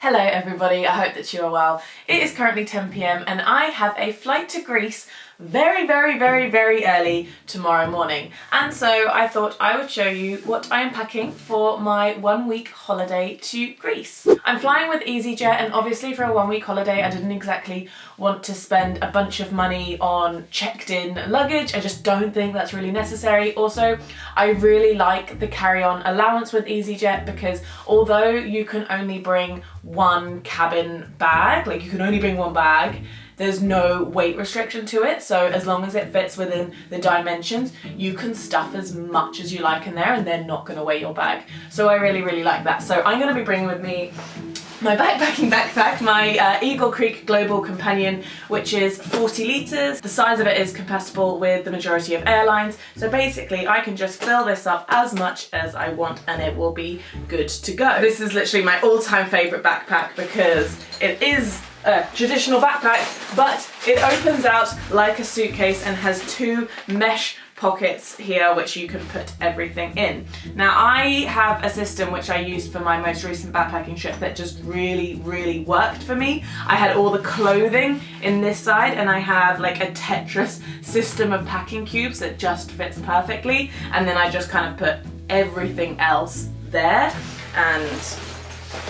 Hello everybody, I hope that you are well. It is currently 10 p.m. and I have a flight to Greece very early tomorrow morning. And so I thought I would show you what I am packing for my 1 week holiday to Greece. I'm flying with easyJet, and obviously for a 1 week holiday I didn't exactly want to spend a bunch of money on checked in luggage. I just don't think that's really necessary. Also, I really like the carry-on allowance with easyJet because although you can only bring one cabin bag, like you can only bring one bag, there's no weight restriction to it, so as long as it fits within the dimensions, you can stuff as much as you like in there and they're not going to weigh your bag. So I really like that. So I'm going to be bringing with me my backpacking backpack, my Eagle Creek Global Companion, which is 40 litres. The size of it is compatible with the majority of airlines, so basically I can just fill this up as much as I want and it will be good to go. This is literally my all-time favourite backpack because it is a traditional backpack, but it opens out like a suitcase and has two mesh pockets here which you can put everything in. Now I have a system which I used for my most recent backpacking trip that just really worked for me. I had all the clothing in this side and I have like a Tetris system of packing cubes that just fits perfectly, and then I just kind of put everything else there, and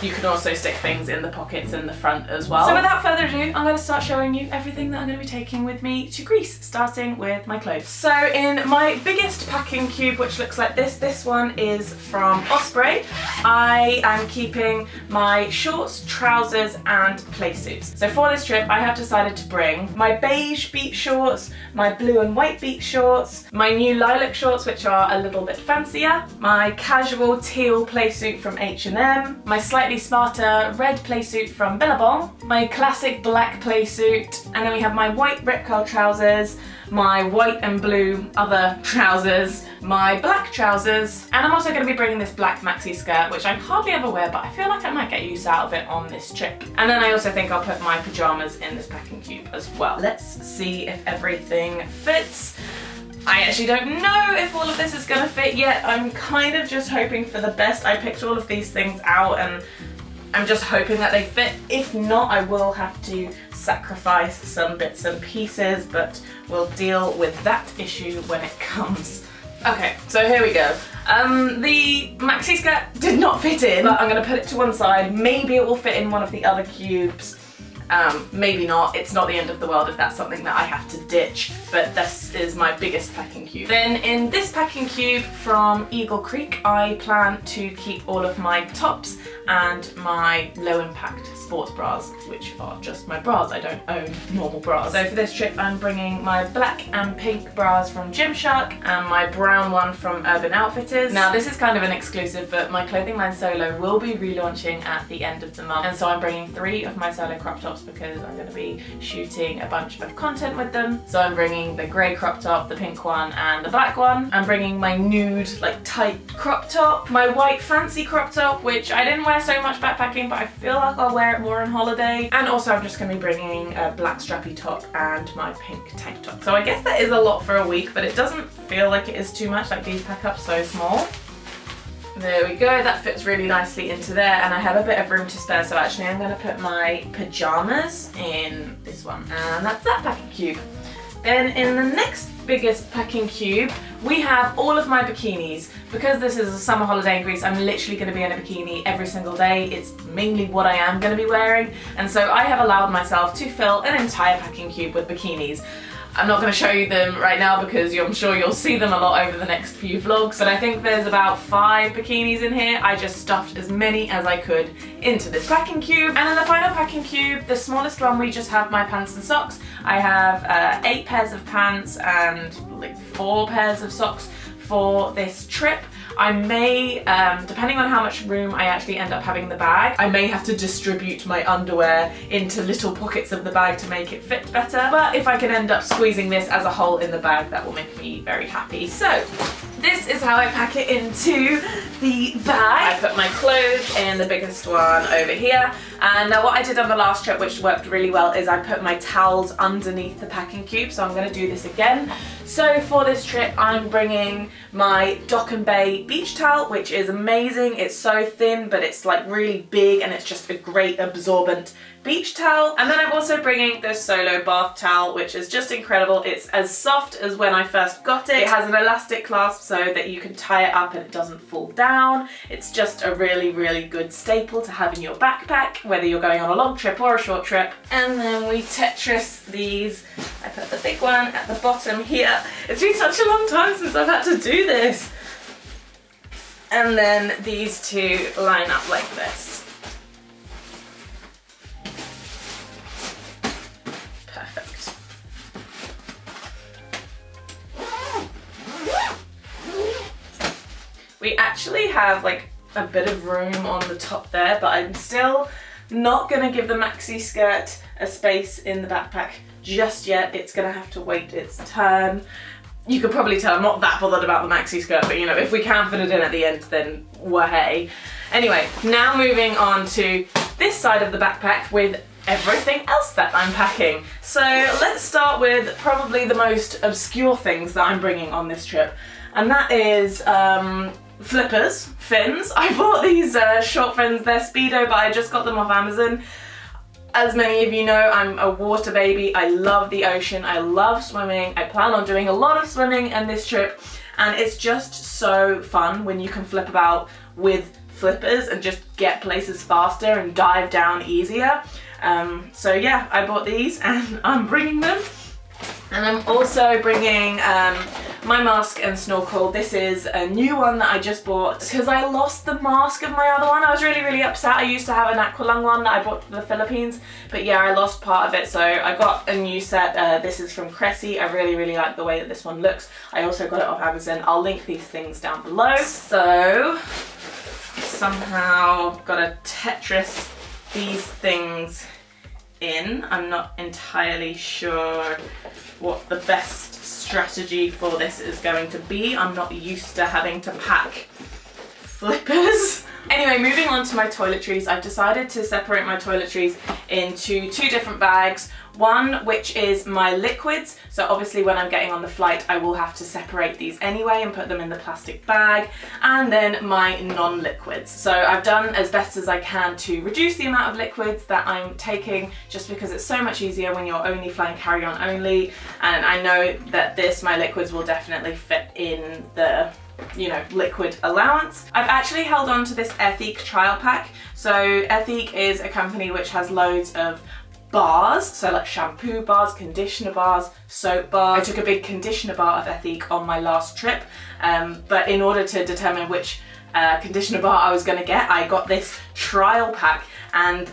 you can also stick things in the pockets in the front as well. So without further ado, I'm going to start showing you everything that I'm going to be taking with me to Greece, starting with my clothes. So in my biggest packing cube, which looks like this one is from Osprey, I am keeping my shorts, trousers and play suits. So for this trip I have decided to bring my beige beach shorts, my blue and white beach shorts, my new lilac shorts which are a little bit fancier, my casual teal play suit from H&M, my slightly smarter red playsuit from Billabong, my classic black playsuit, and then we have my white rip curl trousers, my white and blue other trousers, my black trousers, and I'm also going to be bringing this black maxi skirt which I hardly ever wear, but I feel like I might get use out of it on this trip. And then I also think I'll put my pyjamas in this packing cube as well. Let's see if everything fits. I actually don't know if all of this is gonna fit yet. I'm kind of just hoping for the best. I picked all of these things out and I'm just hoping that they fit. If not, I will have to sacrifice some bits and pieces, but we'll deal with that issue when it comes. Okay, so here we go. The maxi skirt did not fit in, but I'm gonna put it to one side. Maybe it will fit in one of the other cubes. Maybe not. It's not the end of the world if that's something that I have to ditch, but this is my biggest packing cube. Then in this packing cube from Eagle Creek, I plan to keep all of my tops and my low impact sports bras, which are just my bras. I don't own normal bras. So for this trip I'm bringing my black and pink bras from Gymshark and my brown one from Urban Outfitters. Now this is kind of an exclusive, but my clothing line Solo will be relaunching at the end of the month, and so I'm bringing 3 of my Solo crop tops because I'm going to be shooting a bunch of content with them. So I'm bringing the grey crop top, the pink one and the black one. I'm bringing my nude like tight crop top, my white fancy crop top which I didn't wear so much backpacking but I feel like I'll wear it more on holiday, and also I'm just going to be bringing a black strappy top and my pink tank top. So I guess that is a lot for a week, but it doesn't feel like it is too much. Like these pack up so small. There we go, that fits really nicely into there, and I have a bit of room to spare, so actually I'm going to put my pyjamas in this one, and that's that packing cube. Then in the next biggest packing cube we have all of my bikinis. Because this is a summer holiday in Greece, I'm literally going to be in a bikini every single day. It's mainly what I am going to be wearing, and so I have allowed myself to fill an entire packing cube with bikinis. I'm not going to show you them right now because I'm sure you'll see them a lot over the next few vlogs, but I think there's about 5 bikinis in here. I just stuffed as many as I could into this packing cube. And in the final packing cube, the smallest one, we just have my pants and socks. I have 8 pairs of pants and like 4 pairs of socks for this trip. I may, depending on how much room I actually end up having in the bag, I may have to distribute my underwear into little pockets of the bag to make it fit better. But if I can end up squeezing this as a whole in the bag, that will make me very happy. So this is how I pack it into the bag. I put my clothes in the biggest one over here. And what I did on the last trip, which worked really well, is I put my towels underneath the packing cube. So I'm going to do this again. So for this trip I'm bringing my Dock and Bay beach towel, which is amazing. It's so thin but it's like really big and it's just a great absorbent beach towel. And then I'm also bringing this Solo bath towel, which is just incredible. It's as soft as when I first got it. It has an elastic clasp so that you can tie it up and it doesn't fall down. It's just a really, really good staple to have in your backpack, whether you're going on a long trip or a short trip. And then we Tetris these. I put the big one at the bottom here. It's been such a long time since I've had to do this. And then these two line up like this. Perfect. We actually have like a bit of room on the top there, but I'm still not gonna give the maxi skirt a space in the backpack just yet. It's gonna have to wait its turn. You could probably tell I'm not that bothered about the maxi skirt, but you know, if we can fit it in at the end, then wahey. Anyway, now moving on to this side of the backpack with everything else that I'm packing. So let's start with probably the most obscure things that I'm bringing on this trip, and that is flippers, fins. I bought these short fins. They're Speedo, but I just got them off Amazon. As many of you know, I'm a water baby. I love the ocean. I love swimming. I plan on doing a lot of swimming on this trip, and it's just so fun when you can flip about with flippers and just get places faster and dive down easier. So yeah, I bought these and I'm bringing them. And I'm also bringing my mask and snorkel. This is a new one that I just bought because I lost the mask of my other one. I was really, really upset. I used to have an aqualung one that I bought to the Philippines, but yeah, I lost part of it, so I got a new set. This is from Cressy. I really, really like the way that this one looks. I also got it off Amazon. I'll link these things down below. So somehow gotta Tetris these things in. I'm not entirely sure what the best strategy for this is going to be. I'm not used to having to pack flippers. Anyway, moving on to my toiletries, I've decided to separate my toiletries into two different bags. One which is my liquids, so obviously when I'm getting on the flight I will have to separate these anyway and put them in the plastic bag, and then my non-liquids. So I've done as best as I can to reduce the amount of liquids that I'm taking, just because it's so much easier when you're only flying carry-on only, and I know that my liquids will definitely fit in the, you know, liquid allowance. I've actually held on to this Ethique trial pack. So Ethique is a company which has loads of bars, so like shampoo bars, conditioner bars, soap bars. I took a big conditioner bar of Ethique on my last trip, but in order to determine which conditioner bar I was going to get, I got this trial pack, and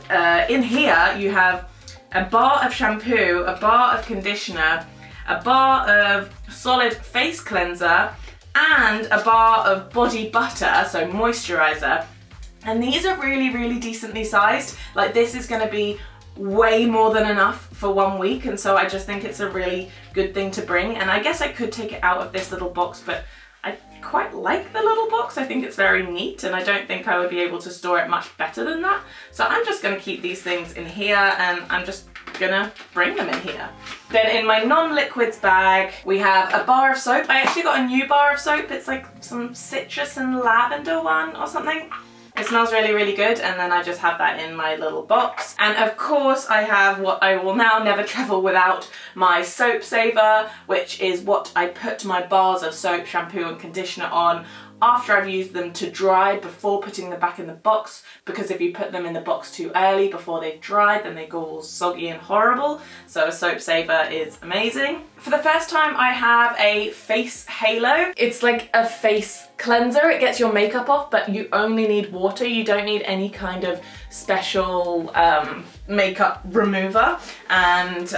in here you have a bar of shampoo, a bar of conditioner, a bar of solid face cleanser, and a bar of body butter, so moisturizer. And these are really, really decently sized. Like, this is going to be way more than enough for 1 week, and so I just think it's a really good thing to bring. And I guess I could take it out of this little box, but I quite like the little box. I think it's very neat, and I don't think I would be able to store it much better than that. So I'm just going to keep these things in here, and I'm just gonna bring them in here. Then in my non-liquids bag we have a bar of soap. I actually got a new bar of soap. It's like some citrus and lavender one or something. It smells really, really good, and then I just have that in my little box. And of course I have what I will now never travel without, my soap saver, which is what I put my bars of soap, shampoo and conditioner on after I've used them to dry before putting them back in the box, because if you put them in the box too early before they've dried, then they go all soggy and horrible. So a soap saver is amazing. For the first time I have a face halo. It's like a face cleanser. It gets your makeup off, but you only need water. You don't need any kind of special makeup remover. And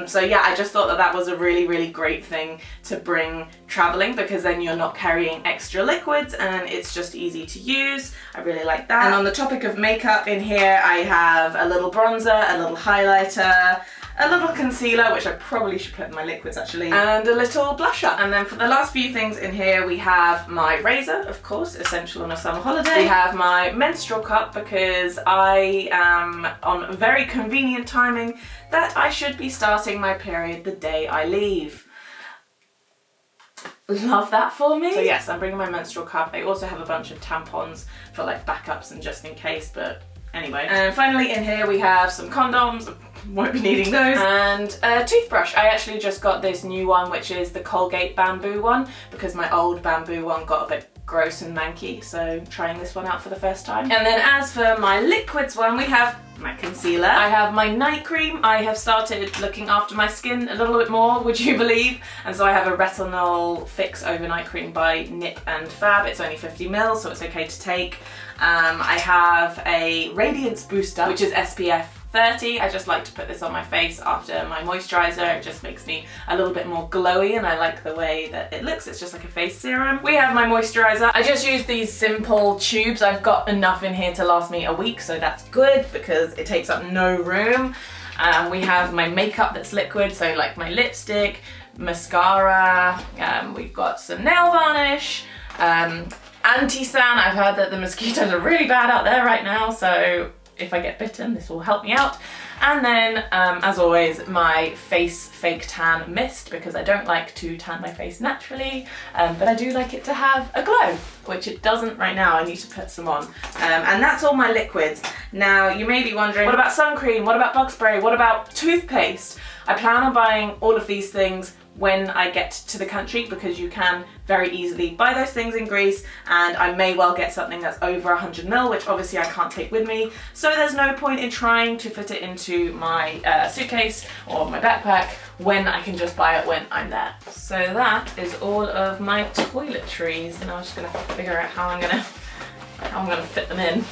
so yeah, I just thought that that was a really, really great thing to bring traveling, because then you're not carrying extra liquids and it's just easy to use. I really like that. And on the topic of makeup, in here I have a little bronzer, a little highlighter, a little concealer, which I probably should put in my liquids actually, and a little blusher. And then for the last few things in here, we have my razor, of course, essential on a summer holiday. We have my menstrual cup, because I am on very convenient timing that I should be starting my period the day I leave. love that for me. So yes, I'm bringing my menstrual cup. I also have a bunch of tampons for like backups and just in case, but anyway. And finally in here we have some condoms. Won't be needing those. And a toothbrush. I actually just got this new one, which is the Colgate bamboo one, because my old bamboo one got a bit gross and manky, so trying this one out for the first time. And then as for my liquids one, we have my concealer. I have my night cream. I have started looking after my skin a little bit more, would you believe? And so I have a retinol fix overnight cream by Nip and Fab. It's only 50 ml, so it's okay to take. I have a radiance booster, which is SPF 30. I just like to put this on my face after my moisturizer. It just makes me a little bit more glowy and I like the way that it looks. It's just like a face serum. We have my moisturizer. I just use these simple tubes. I've got enough in here to last me a week, so that's good because it takes up no room. We have my makeup that's liquid, so like my lipstick, mascara, we've got some nail varnish, anti-san. I've heard that the mosquitoes are really bad out there right now, so if I get bitten, this will help me out. And then, as always, my face fake tan mist, because I don't like to tan my face naturally, but I do like it to have a glow, which it doesn't right now. I need to put some on. And that's all my liquids. Now, you may be wondering, what about sun cream? What about bug spray? What about toothpaste? I plan on buying all of these things when I get to the country, because you can very easily buy those things in Greece, and I may well get something that's over 100 ml, which obviously I can't take with me, so there's no point in trying to fit it into my suitcase or my backpack when I can just buy it when I'm there. So that is all of my toiletries. Now I'm just gonna figure out how I'm gonna fit them in.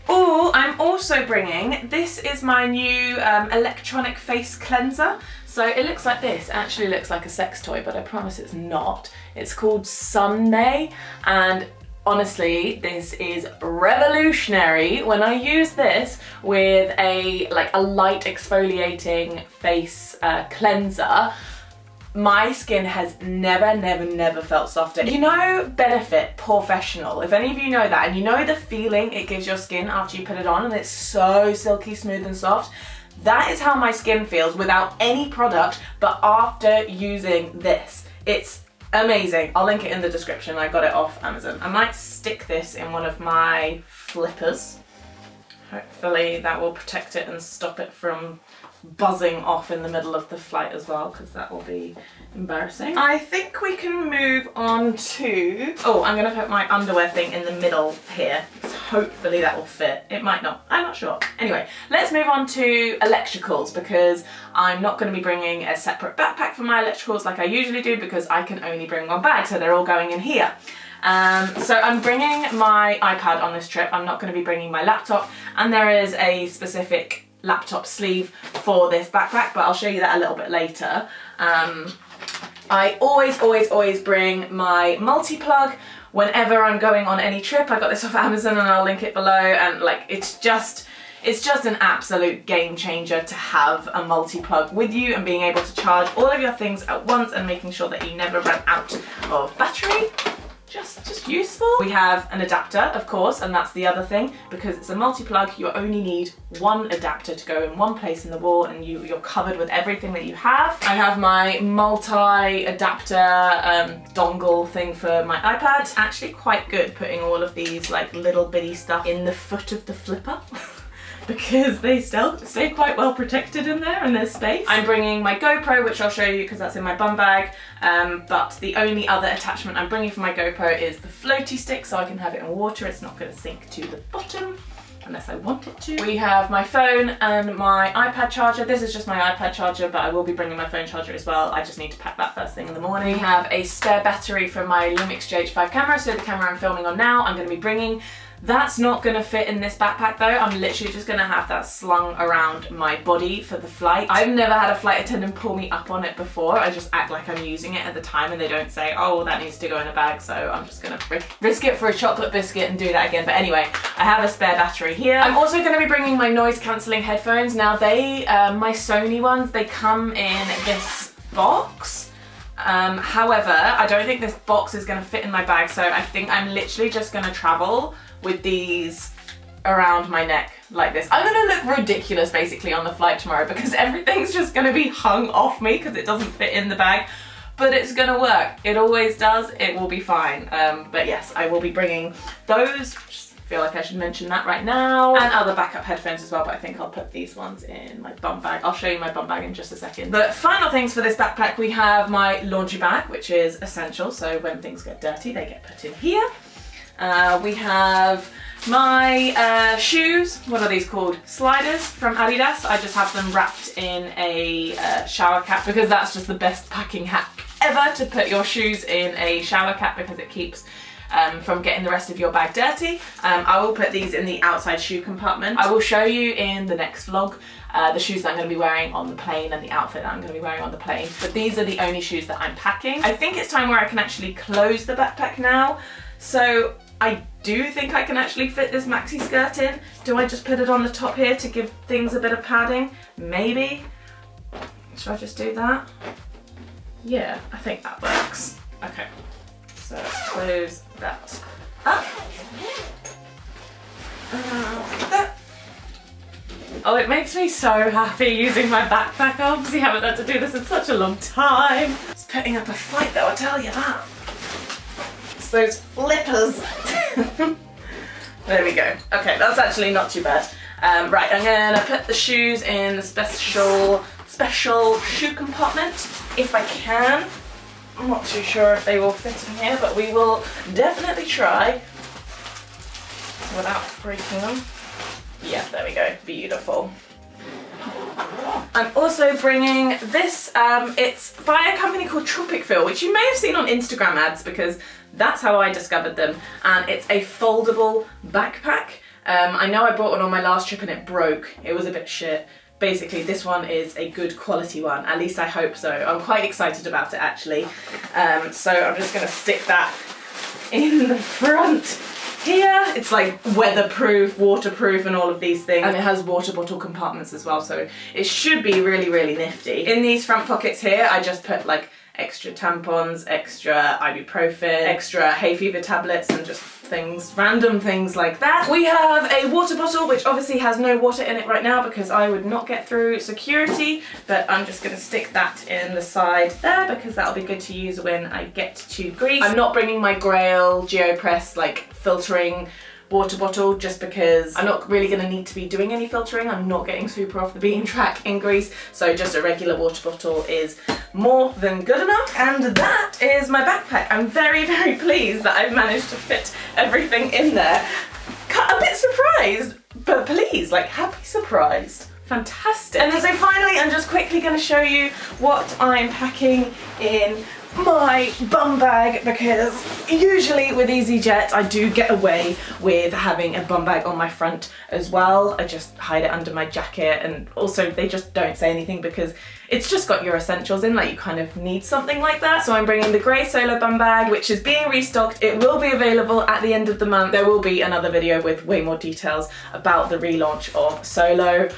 Oh, I'm also bringing, this is my new electronic face cleanser. So it looks like this. It actually looks like a sex toy, but I promise it's not. It's called Sunday, and honestly, this is revolutionary. When I use this with a light exfoliating face cleanser, my skin has never felt softer. You know Benefit Professional, if any of you know that, and you know the feeling it gives your skin after you put it on and it's so silky smooth and soft? That is how my skin feels without any product, but after using this. It's amazing. I'll link it in the description. I got it off Amazon. I might stick this in one of my flippers. Hopefully that will protect it and stop it from buzzing off in the middle of the flight as well, because that will be embarrassing. I think we can move on to, oh, I'm gonna put my underwear thing in the middle here. So hopefully that will fit. It might not, I'm not sure. Anyway, let's move on to electricals, because I'm not gonna be bringing a separate backpack for my electricals like I usually do, because I can only bring one bag, so they're all going in here. So I'm bringing my iPad on this trip. I'm not going to be bringing my laptop, and there is a specific laptop sleeve for this backpack, but I'll show you that a little bit later. I always bring my multi-plug whenever I'm going on any trip. I got this off Amazon and I'll link it below, and like it's just an absolute game changer to have a multi-plug with you and being able to charge all of your things at once and making sure that you never run out of battery. Just useful. We have an adapter, of course, and that's the other thing, because it's a multi-plug, you only need one adapter to go in one place in the wall, and you're covered with everything that you have. I have my multi-adapter dongle thing for my iPad. It's actually quite good putting all of these like little bitty stuff in the foot of the flipper. Because they still stay quite well protected in there and there's space. I'm bringing my GoPro, which I'll show you because that's in my bum bag, but the only other attachment I'm bringing for my GoPro is the floaty stick, so I can have it in water. It's not going to sink to the bottom unless I want it to. We have my phone and my iPad charger. This is just my iPad charger, but I will be bringing my phone charger as well. I just need to pack that first thing in the morning. We have a spare battery from my Lumix GH5 camera, so the camera I'm filming on now I'm going to be bringing. That's not going to fit in this backpack though. I'm literally just going to have that slung around my body for the flight. I've never had a flight attendant pull me up on it before. I just act like I'm using it at the time and they don't say, oh, that needs to go in a bag, so I'm just going to risk it for a chocolate biscuit and do that again. But anyway, I have a spare battery here. I'm also going to be bringing my noise cancelling headphones. Now they, my Sony ones, they come in this box. However, I don't think this box is going to fit in my bag, so I think I'm literally just going to travel with these around my neck like this. I'm going to look ridiculous basically on the flight tomorrow because everything's just going to be hung off me because it doesn't fit in the bag. but it's gonna work. It always does. It will be fine. But yes, I will be bringing those. Just feel like I should mention that right now. And other backup headphones as well, but I think I'll put these ones in my bum bag. I'll show you my bum bag in just a second. The final things for this backpack, we have my laundry bag, which is essential. So when things get dirty, they get put in here. We have my shoes. What are these called? Sliders from Adidas. I just have them wrapped in a shower cap because that's just the best packing hack ever, to put your shoes in a shower cap because it keeps from getting the rest of your bag dirty. I will put these in the outside shoe compartment. I will show you in the next vlog the shoes that I'm going to be wearing on the plane and the outfit that I'm going to be wearing on the plane. But these are the only shoes that I'm packing. I think it's time where I can actually close the backpack now. So I do think I can actually fit this maxi skirt in. Do I just put it on the top here to give things a bit of padding? Maybe. Should I just do that? Yeah, I think that works. Okay, so let's close that up. Like that. Oh, it makes me so happy using my backpack. I obviously haven't had to do this in such a long time. It's putting up a fight though, I'll tell you that. It's those flippers. There we go. Okay, that's actually not too bad. Right, I'm gonna put the shoes in the special shoe compartment if I can. I'm not too sure if they will fit in here, but we will definitely try without breaking them. Yeah, there we go. Beautiful. I'm also bringing this, it's by a company called Tropicville, which you may have seen on Instagram ads because that's how I discovered them. And it's a foldable backpack. I know I bought one on my last trip and it broke. It was a bit shit. Basically, this one is a good quality one. At least I hope so. I'm quite excited about it actually. So I'm just gonna stick that in the front here. It's like weatherproof, waterproof and all of these things. And it has water bottle compartments as well, so it should be really, really nifty. In these front pockets here, I just put like extra tampons, extra ibuprofen, extra hay fever tablets and just things, random things like that. We have a water bottle, which obviously has no water in it right now because I would not get through security, but I'm just gonna stick that in the side there because that'll be good to use when I get to Greece. I'm not bringing my Grail GeoPress like filtering water bottle just because I'm not really gonna need to be doing any filtering. I'm not getting super off the beaten track in Greece, so just a regular water bottle is more than good enough. And that is my backpack. I'm very, very pleased that I've managed to fit everything in there. A bit surprised, but pleased, like happy surprised. Fantastic. And then so finally, I'm just quickly gonna show you what I'm packing in my bum bag because usually with easyJet I do get away with having a bum bag on my front as well. I just hide it under my jacket, and also they just don't say anything because it's just got your essentials in, like you kind of need something like that. So I'm bringing the grey Solo bum bag, which is being restocked. It will be available at the end of the month. There will be another video with way more details about the relaunch of Solo.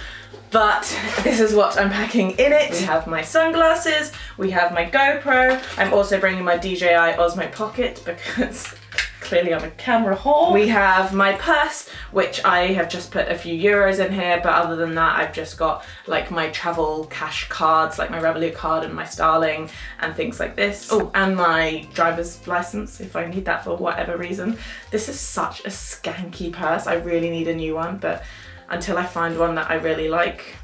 But this is what I'm packing in it. We have my sunglasses, we have my GoPro. I'm also bringing my DJI Osmo Pocket because clearly I'm a camera whore. We have my purse, which I have just put a few euros in here, but other than that, I've just got like my travel cash cards, like my Revolut card and my Starling and things like this. Oh, and my driver's license if I need that for whatever reason. This is such a skanky purse. I really need a new one, but until I find one that I really like,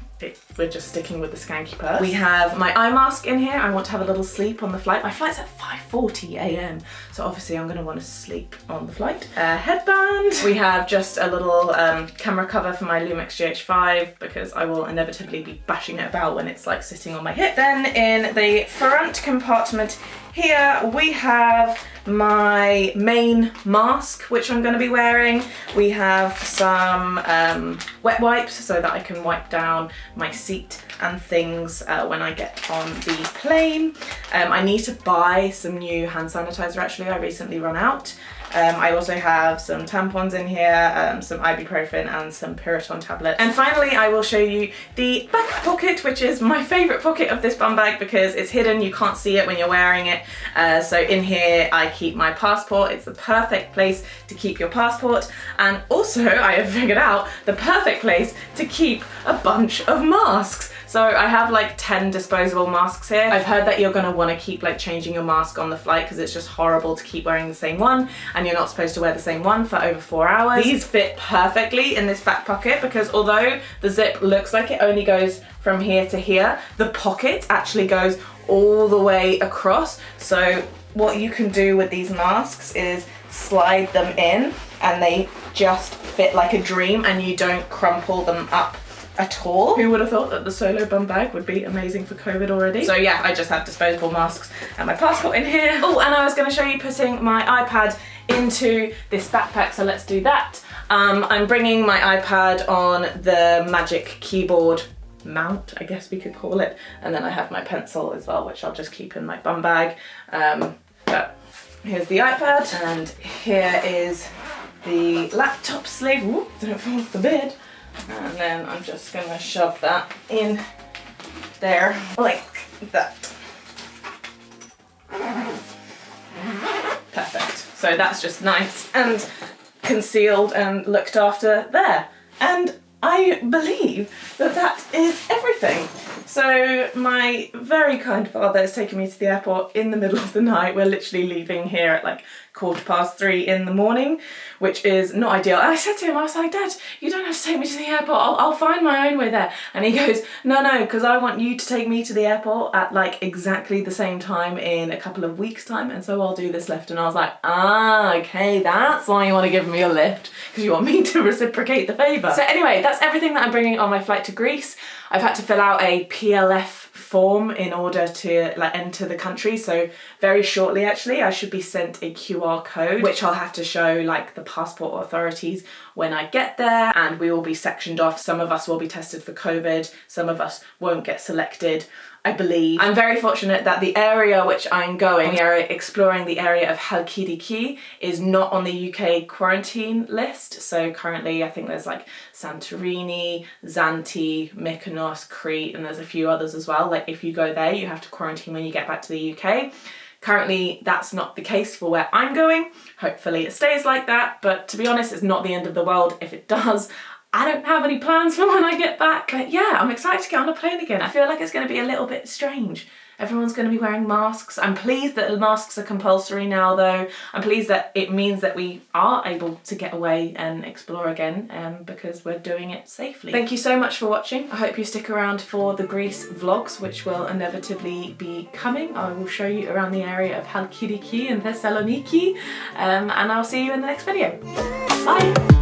we're just sticking with the skanky purse. We have my eye mask in here. I want to have a little sleep on the flight. My flight's at 5:40 AM, so obviously I'm gonna want to sleep on the flight. Headband. We have just a little camera cover for my Lumix GH5 because I will inevitably be bashing it about when it's like sitting on my hip. Then in the front compartment here, we have my main mask, which I'm going to be wearing. We have some wet wipes so that I can wipe down my seat and things when I get on the plane. I need to buy some new hand sanitizer actually. I recently run out. I also have some tampons in here, some ibuprofen and some Piriton tablets. And finally, I will show you the back pocket, which is my favourite pocket of this bum bag because it's hidden, you can't see it when you're wearing it. So in here, I keep my passport. It's the perfect place to keep your passport. And also, I have figured out the perfect place to keep a bunch of masks. So I have like 10 disposable masks here. I've heard that you're gonna wanna keep like changing your mask on the flight because it's just horrible to keep wearing the same one, and you're not supposed to wear the same one for over 4 hours. These fit perfectly in this back pocket because although the zip looks like it only goes from here to here, the pocket actually goes all the way across. So what you can do with these masks is slide them in and they just fit like a dream and you don't crumple them up at all. Who would have thought that the solo bum bag would be amazing for COVID already? So yeah, I just have disposable masks and my passport in here. Oh, and I was going to show you putting my iPad into this backpack, so let's do that. I'm bringing my iPad on the Magic Keyboard mount, I guess we could call it, and then I have my pencil as well, which I'll just keep in my bum bag. But here's the iPad, and here is the laptop sleeve. Ooh, don't fall off the bed. And then I'm just gonna shove that in there like that. Perfect. So that's just nice and concealed and looked after there. And I believe that that is everything. So my very kind father has taken me to the airport in the middle of the night. We're literally leaving here at like 3:15 in the morning, which is not ideal. And I said to him, I was like, Dad, you don't have to take me to the airport. I'll find my own way there. And he goes, no, because I want you to take me to the airport at like exactly the same time in a couple of weeks' time. And so I'll do this lift. And I was like, okay, that's why you want to give me a lift, because you want me to reciprocate the favour. So anyway, that's everything that I'm bringing on my flight to Greece. I've had to fill out a PLF form in order to like enter the country, so very shortly actually I should be sent a QR code which I'll have to show like the passport authorities when I get there, and we will be sectioned off. Some of us will be tested for COVID, some of us won't get selected, I believe. I'm very fortunate that the area which I'm going, we are exploring the area of Halkidiki, is not on the UK quarantine list. So currently I think there's like Santorini, Zante, Mykonos, Crete, and there's a few others as well. Like if you go there, you have to quarantine when you get back to the UK. Currently, that's not the case for where I'm going. Hopefully it stays like that, but to be honest, it's not the end of the world if it does. I don't have any plans for when I get back, but yeah, I'm excited to get on a plane again. I feel like it's going to be a little bit strange. Everyone's going to be wearing masks. I'm pleased that the masks are compulsory now though. I'm pleased that it means that we are able to get away and explore again because we're doing it safely. Thank you so much for watching. I hope you stick around for the Greece vlogs, which will inevitably be coming. I will show you around the area of Halkidiki and Thessaloniki, and I'll see you in the next video. Bye!